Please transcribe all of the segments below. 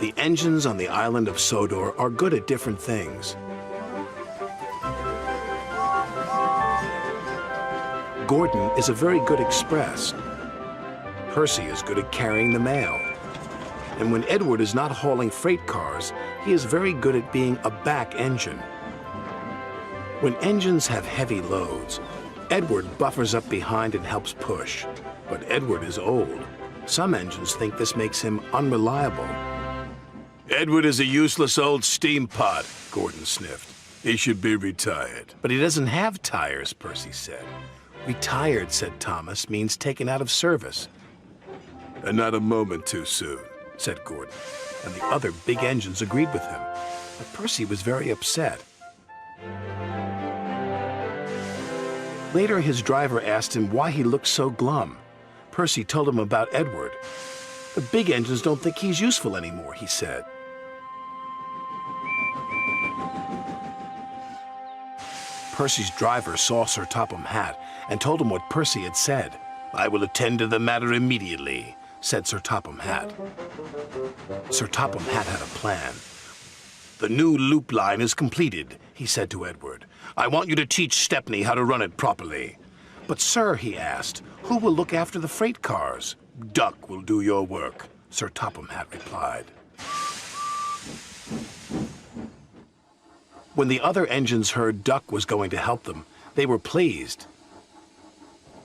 The engines on the island of Sodor are good at different things. Gordon is a very good express. Percy is good at carrying the mail. And when Edward is not hauling freight cars, he is very good at being a back engine. When engines have heavy loads, Edward buffers up behind and helps push. But Edward is old. Some engines think this makes him unreliable. Edward is a useless old steam pot, Gordon sniffed. He should be retired. But he doesn't have tires, Percy said. Retired, said Thomas, means taken out of service. And not a moment too soon, said Gordon. And the other big engines agreed with him. But Percy was very upset. Later, his driver asked him why he looked so glum. Percy told him about Edward. The big engines don't think he's useful anymore, he said. Percy's driver saw Sir Topham Hatt and told him what Percy had said. I will attend to the matter immediately, said Sir Topham Hatt. Sir Topham Hatt had a plan. The new loop line is completed, he said to Edward. I want you to teach Stepney how to run it properly. But sir, he asked, who will look after the freight cars? Duck will do your work, Sir Topham Hatt replied. When the other engines heard Duck was going to help them, they were pleased.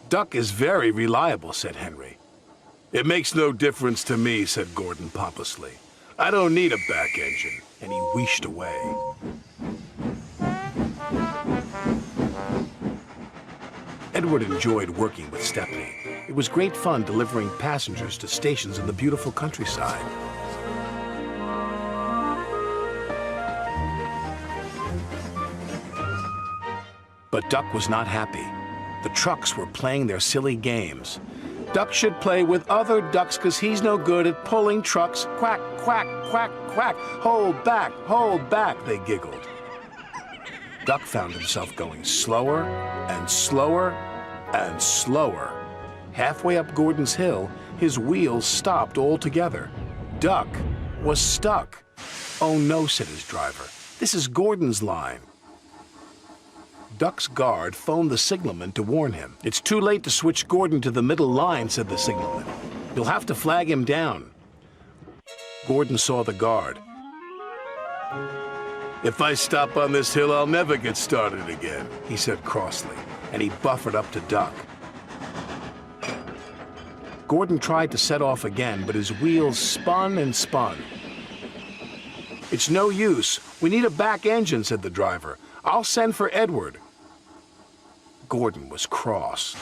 Duck is very reliable, said Henry. It makes no difference to me, said Gordon pompously. I don't need a back engine. And he wheeshed away. Edward enjoyed working with Stepney. It was great fun delivering passengers to stations in the beautiful countryside. But Duck was not happy. The trucks were playing their silly games. Duck should play with other ducks because he's no good at pulling trucks. Quack, quack, quack, quack. Hold back, they giggled. Duck found himself going slower and slower and slower. Halfway up Gordon's Hill, his wheels stopped altogether. Duck was stuck. Oh no, said his driver. This is Gordon's line. Duck's guard phoned the signalman to warn him. It's too late to switch Gordon to the middle line, said the signalman. You'll have to flag him down. Gordon saw the guard. If I stop on this hill, I'll never get started again, he said crossly, and he buffered up to Duck. Gordon tried to set off again, but his wheels spun and spun. It's no use. We need a back engine, said the driver. I'll send for Edward. Gordon was cross.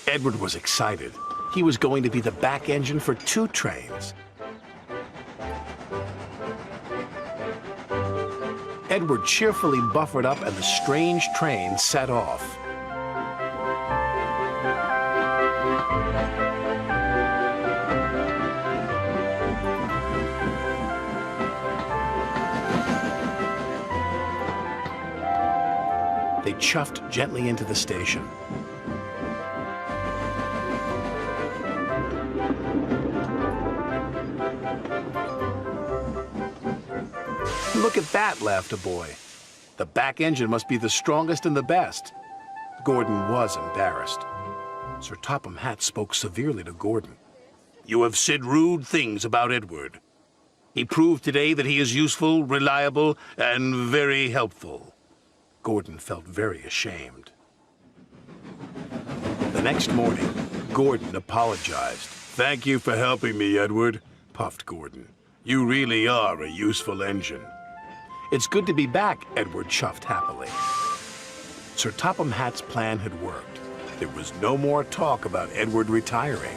Edward was excited. He was going to be the back engine for 2 trains. Edward cheerfully buffered up and the strange train set off. They chuffed gently into the station. Look at that, laughed a boy. The back engine must be the strongest and the best. Gordon was embarrassed. Sir Topham Hatt spoke severely to Gordon. You have said rude things about Edward. He proved today that he is useful, reliable, and very helpful. Gordon felt very ashamed. The next morning, Gordon apologized. Thank you for helping me, Edward, puffed Gordon. You really are a useful engine. It's good to be back, Edward chuffed happily. Sir Topham Hatt's plan had worked. There was no more talk about Edward retiring.